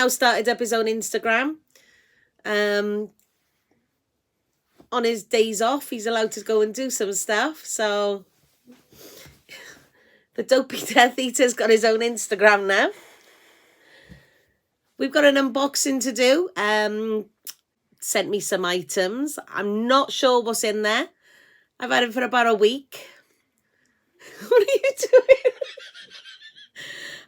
now started up his own Instagram. On his days off, he's allowed to go and do some stuff. So the Dopey Death Eater's got his own Instagram now. We've got an unboxing to do. Sent me some items. I'm not sure what's in there. I've had it for about a week. What are you doing?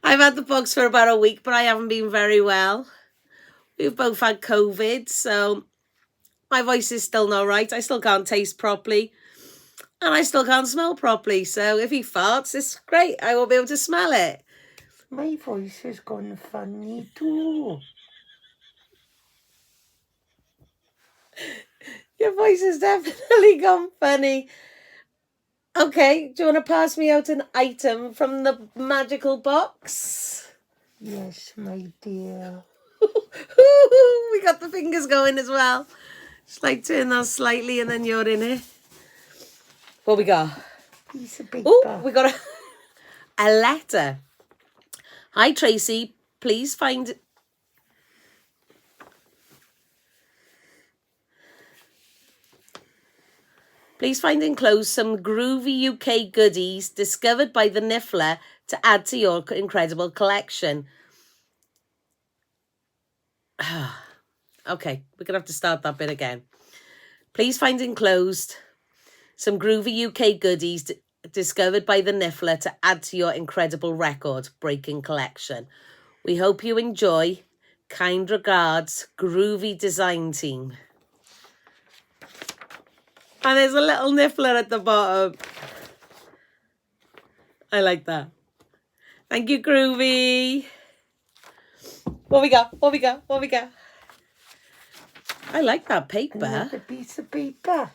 I've had the box for about a week, but I haven't been very well. We've both had COVID, so my voice is still not right. I still can't taste properly, and I still can't smell properly. So if he farts, it's great. I won't be able to smell it. My voice has gone funny too. Your voice has definitely gone funny. Okay, do you want to pass me out an item from the magical box? Yes, my dear. We got the fingers going as well. Just like turn that slightly and then you're in it. What we got? Piece of paper. Oh, we got a letter. Hi, Tracy. Please find... Please find enclosed some groovy UK goodies discovered by the Niffler to add to your incredible collection. Okay, we're going to have to start that bit again. Please find enclosed some groovy UK goodies discovered by the Niffler to add to your incredible record-breaking collection. We hope you enjoy. Kind regards, Groovy Design Team. And there's a little Niffler at the bottom. I like that. Thank you, Groovy. What we got? What we got? What we got? I like that paper. Another piece of paper.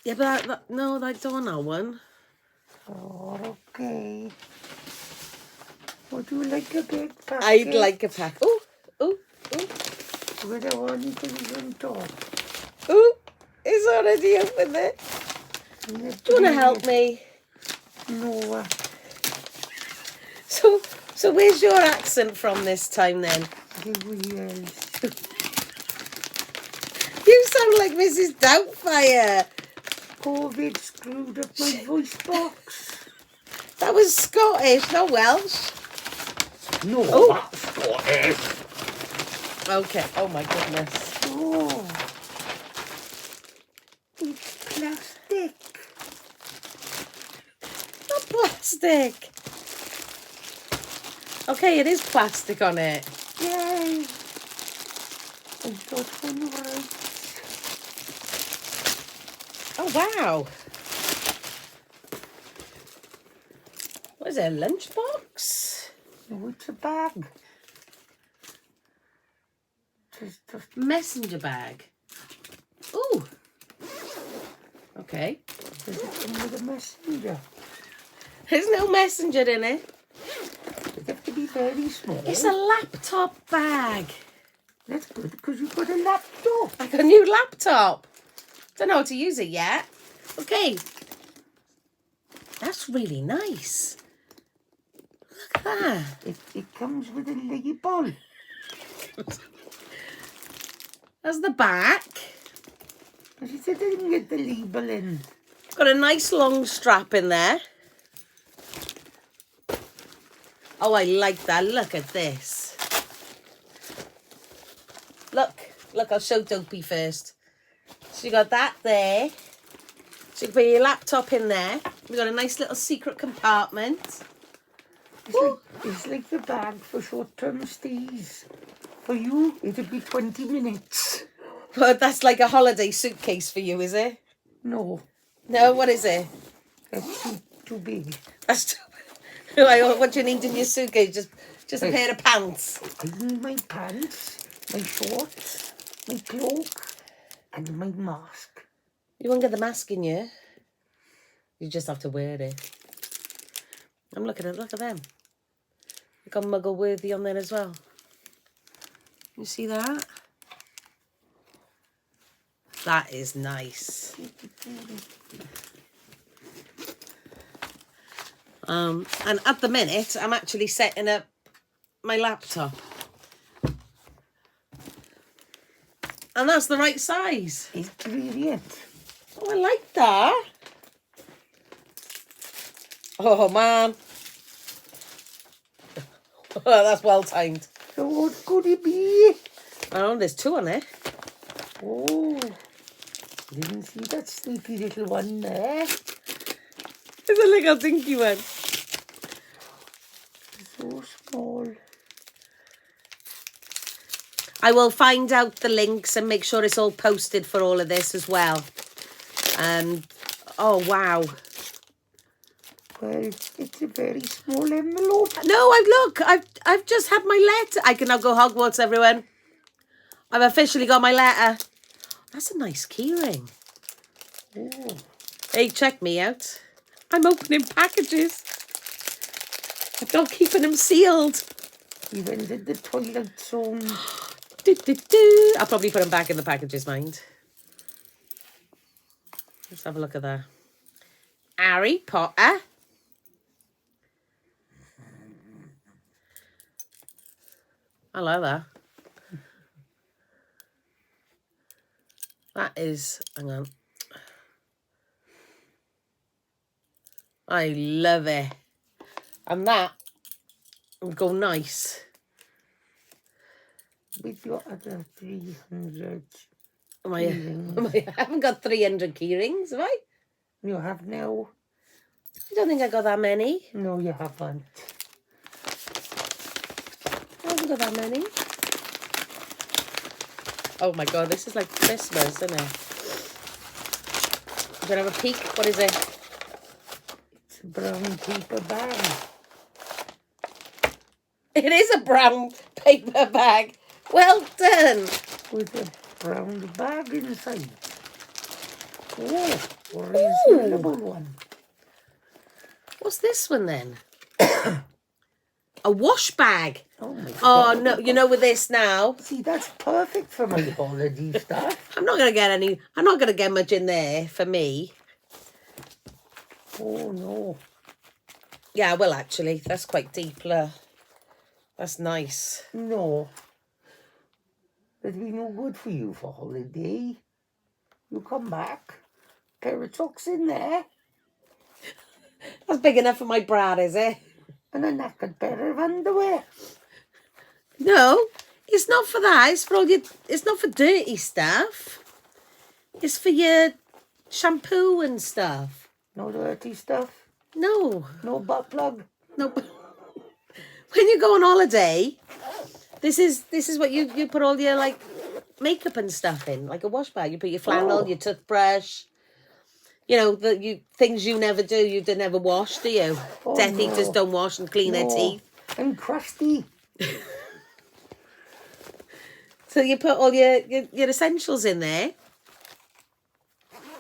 Yeah, but no, I don't want that one. Oh, okay. Would you like a big packet? I'd like a pack. Oh, oh, oh. With a one thing on top. Oh, it's already open there. Do you want to help me? No. So where's your accent from this time then? The wheels. You sound like Mrs. Doubtfire. COVID screwed up my voice box. That was Scottish, not Welsh. No, that's Scottish. Okay. Oh my goodness. Oh. It's plastic. Not plastic. Okay, it is plastic on it. Yay. I got one right. Oh wow. What is it, a lunchbox? No, it's a bag. Just Messenger bag. Ooh. Okay. does it come with a messenger? There's no messenger in it. It have to be very small. It's a laptop bag. That's good because you've got a laptop. Like a new laptop. Don't know how to use it yet. Okay. That's really nice. Look at that. It comes with a label. That's the back. She said I didn't get the label in. Got a nice long strap in there. Oh, I like that. Look at this. Look, I'll show Dopey first. So you got that there. So you can put your laptop in there. We've got a nice little secret compartment. It's like the bag for short-term stays. For you, it'll be 20 minutes. Well, that's like a holiday suitcase for you, is it? No, No, what is it? that's too big. That's what do you need in your suitcase? Just a pair of pants. I need my pants, my shorts, my cloak, and my mask. You won't get the mask in you. You just have to wear it. I'm looking at, look at them. They got Muggle Worthy on there as well. You see that? That is nice. And at the minute, I'm actually setting up my laptop. And that's the right size. It's brilliant. Oh, I like that. Oh, man. Oh, that's well timed. So what could it be? Oh, there's two on it. Oh, didn't see that sneaky little one there. It's a little dinky one. So small. I will find out the links and make sure it's all posted for all of this as well. Oh, wow. Well, it's a very small envelope. No, I've just had my letter. I can now go Hogwarts, everyone. I've officially got my letter. That's a nice keyring. Oh, Hey, check me out. I'm opening packages. I'm not keeping them sealed. you've entered the Twilight Zone. I'll probably put them back in the packages, mind. Let's have a look at that. Harry Potter. I like that. That is, hang on. I love it. And that would go nice. With your other 300. I haven't got 300 key rings, have I? You have now. I don't think I got that many. No, you haven't. I haven't got that many. Oh my god, this is like Christmas, isn't it? You gonna have a peek? What is it? It's a brown paper bag. It is a brown paper bag. Well done. With a brown bag inside. Oh, a reasonable one. What's this one then? A wash bag. Oh my Oh God. no, you know with this now. See, that's perfect for my holiday stuff. I'm not gonna get much in there for me. Oh no. Yeah, well actually, that's quite deep. That's nice. No. That'd be no good for you for holiday. You come back, pair of socks in there, That's big enough for my bra, is it? and a knackered pair of underwear. No, it's not for that. It's for it's not for dirty stuff. It's for your shampoo and stuff. No dirty stuff. No. No butt plug. No. When you go on holiday, this is what you put all your like makeup and stuff in, like a wash bag. You put your flannel, your toothbrush. You know, things you never do, you never wash, do you? Oh, Death no. Eaters don't wash and clean their teeth. I'm crusty. So you put all your essentials in there.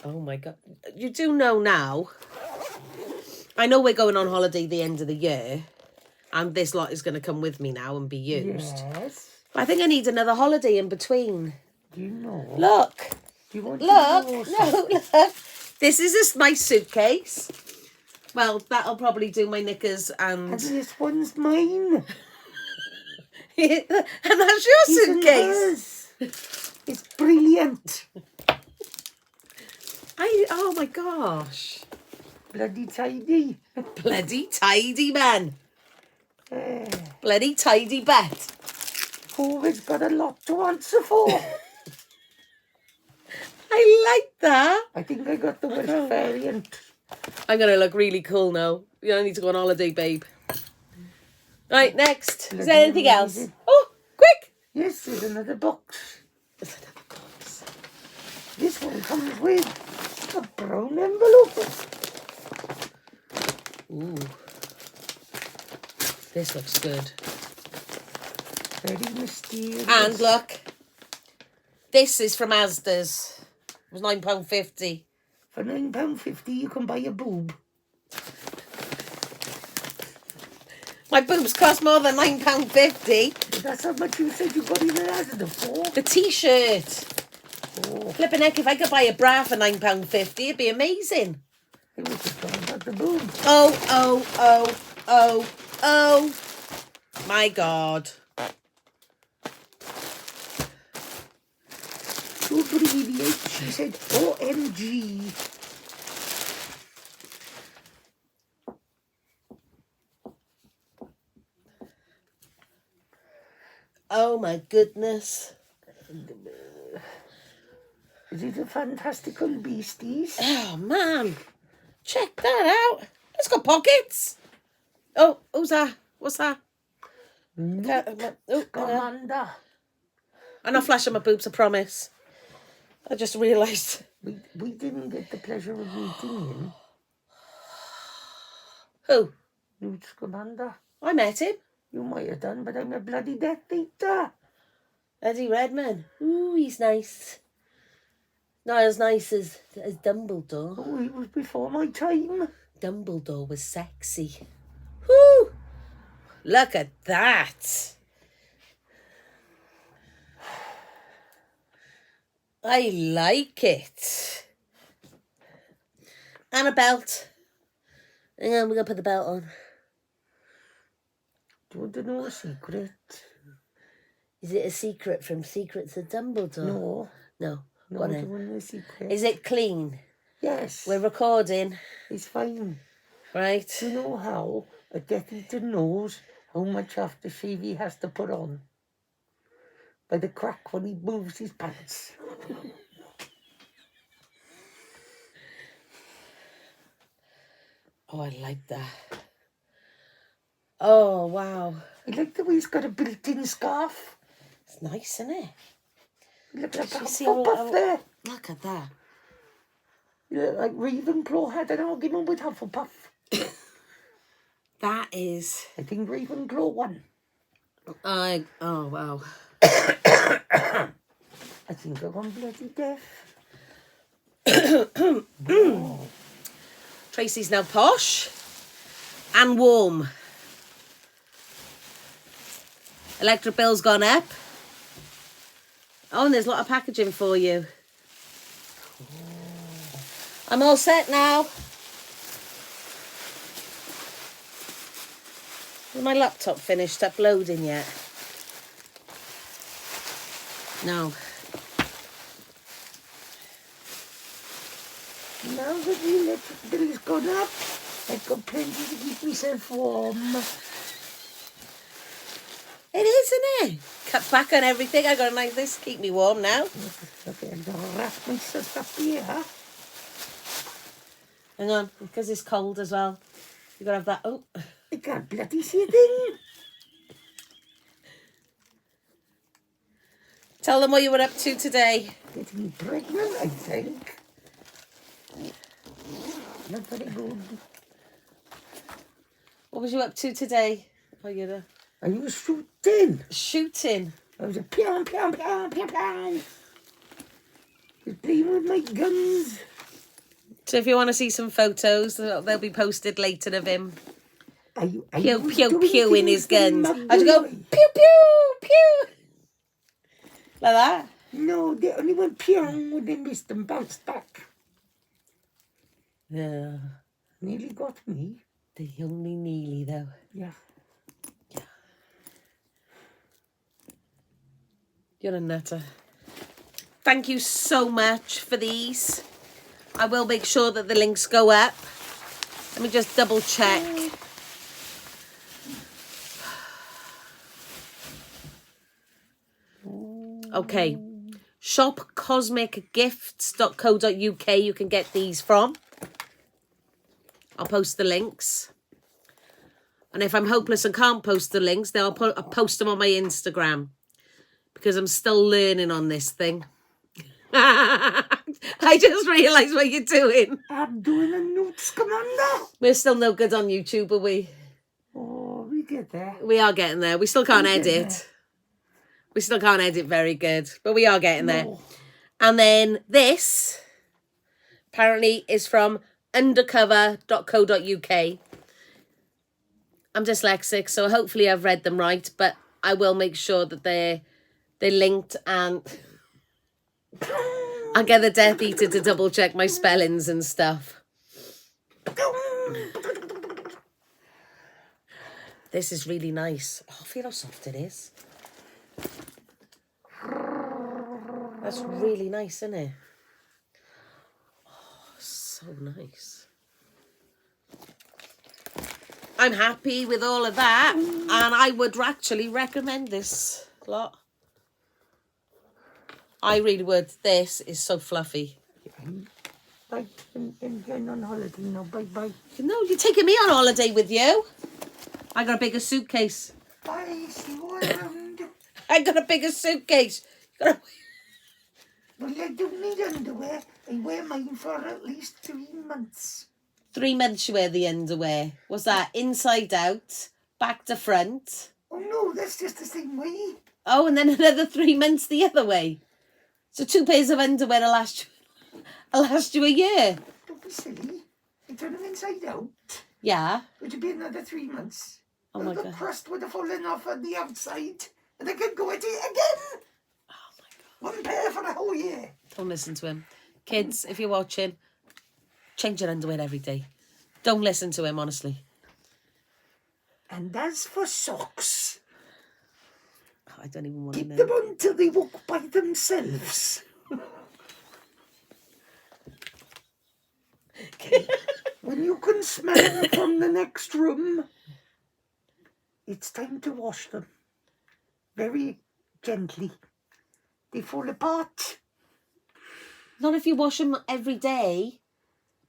Oh my God. You do know now. I know we're going on holiday the end of the year. And this lot is going to come with me now and be used. Yes. But I think I need another holiday in between. Do you know? Look. Do you want Look. to know No, look. This is my suitcase. Well, that'll probably do my knickers And this one's mine. and that's your Even suitcase. hers. It's brilliant. Oh my gosh. Bloody tidy. Bloody tidy man. Eh, Bloody tidy bat. COVID's got a lot to answer for. I like that. I think I got the Welsh variant. I'm going to look really cool now. You don't need to go on holiday, babe. Right, next. Is there anything else? Oh, quick. Yes, there's another box. There's another box. This one comes with a brown envelope. Ooh. This looks good. Very mysterious. And look. This is from Asda's. It was £9.50. For £9.50 you can buy a boob. My boobs cost more than £9.50. That's how much you said you got in an Asda for. The t-shirt. Oh, Flipping heck, if I could buy a bra for £9.50, it'd be amazing. it was just gone the boob. Oh. My God. To abbreviate, she said OMG. Oh my goodness. Is it the Fantastical Beasties? Oh man. Check that out. It's got pockets. Oh, who's that? What's that? Commander. I'm not flashing my boobs, I promise. I just realised. We didn't get the pleasure of meeting him. Who? Newt Scamander. I met him. You might have done, but I'm a bloody Death Eater. Eddie Redmayne. Ooh, he's nice. Not as nice as Dumbledore. Oh, he was before my time. Dumbledore was sexy. Whoo! Look at that. I like it. And a belt. Hang on, we're going to put the belt on. Do you want to know a secret? Is it a secret from Secrets of Dumbledore? No. No. No, Go on do then. you want a secret? Is it clean? Yes. We're recording, It's fine. right? Do you know how a Death Eater knows how much aftershave he has to put on? By the crack when he moves his pants. Oh, I like that. Oh, wow. I like the way he's got a built-in scarf. It's nice, isn't it? Look at You that see Hufflepuff there. Look at that. You look like Ravenclaw had an argument with Hufflepuff. That is... I think Ravenclaw won. Oh, wow. I think I'm bloody deaf. Oh. Tracy's now posh and warm. Electric bill's gone up. Oh, and there's a lot of packaging for you. I'm all set now. Is my laptop finished uploading yet? No. Now that the electric bill's gone up, I've got plenty to keep myself warm. It is, isn't it? Cut back on everything. I got a like this. Keep me warm now. Okay, I'm going to wrap myself up here. Hang on, because it's cold as well. You gotta have that. Oh, I can't bloody see a thing. tell them what you were up to today. Getting pregnant, I think. Not very good. What was you up to today? Oh, you're I was shooting. shooting. I was a pew, pew, pew, pew, pew. Just playing with my guns. So if you want to see some photos, they'll be posted later of him. Pew, Pew in his guns. I just go pew, pew, pew. Like that? No, they only went pew when they missed and bounced back. Yeah. Nearly got me. The only Neely, though. Yeah. You're a nutter. Thank you so much for these. I will make sure that the links go up. Let me just double check. Okay. Shopcosmicgifts.co.uk you can get these from. I'll post the links. And if I'm hopeless and can't post the links, then I'll post them on my Instagram. Because I'm still learning on this thing. I just realised what you're doing. I'm doing a Newt's Commander. We're still no good on YouTube, are we? Oh, we get there. We are getting there. We still can't edit. We still can't edit very good, but we are getting there. No. And then this, apparently, is from undercover.co.uk. I'm dyslexic, so hopefully I've read them right, but I will make sure that they're linked, and I'll get the Death Eater to double check my spellings and stuff. This is really nice. Oh, feel how soft it is. That's really nice, isn't it? Oh, so nice. I'm happy with all of that, and I would actually recommend this lot. I really would. This is so fluffy. Bye. I'm going on holiday now. Bye-bye. No, you're taking me on holiday with you. I got a bigger suitcase. Bye. See you around. I got a bigger suitcase. Well, I don't need underwear. I wear mine for at least 3 months. 3 months you wear the underwear. Was that inside out, back to front? Oh, no, that's just the same way. Oh, and then another 3 months the other way. So 2 pairs of underwear will last you a year. Don't be silly. I turn them inside out. Yeah. It would be another 3 months. Oh my the God. crust would have fallen off on the outside. And I could go at it again. Oh my God. 1 pair for a whole year. Don't listen to him. Kids, if you're watching, change your underwear every day. Don't listen to him, honestly. And as for socks, Oh, I don't even want to keep know. them on till they walk by themselves. When you can smell them from the next room, it's time to wash them. Very gently. They fall apart. Not if you wash them every day.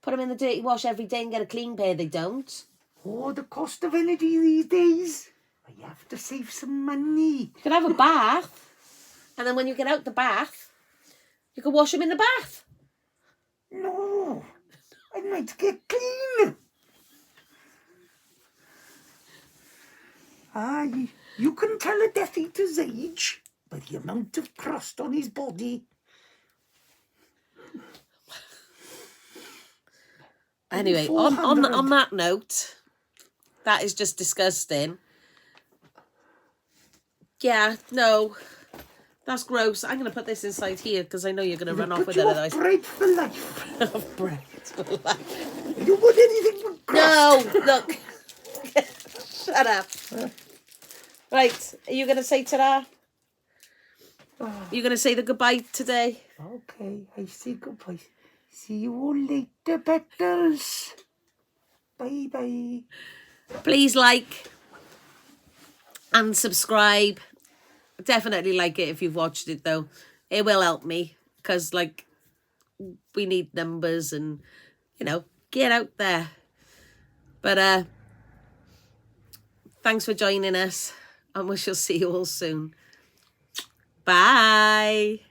Put them in the dirty wash every day and get a clean pair. They don't. Oh, the cost of energy these days. I have to save some money. You can have a bath, and then when you get out the bath, you can wash them in the bath. No, I might get clean. Aye, you can tell a Death Eater's age by the amount of crust on his body. Anyway, on that note, that is just disgusting. Yeah, no, that's gross. I'm going to put this inside here because I know you're going to run off with it otherwise. Bread for life. Bread for life. You don't want anything but crust. No, look. Shut up. Right, are you going to say ta-da? Are you going to say the goodbye today? Okay, I say goodbye. See you all later, petals. Bye-bye. Please like and subscribe. Definitely like it if you've watched it, though. It will help me because, like, we need numbers and, you know, get out there. But thanks for joining us, and we shall see you all soon. Bye.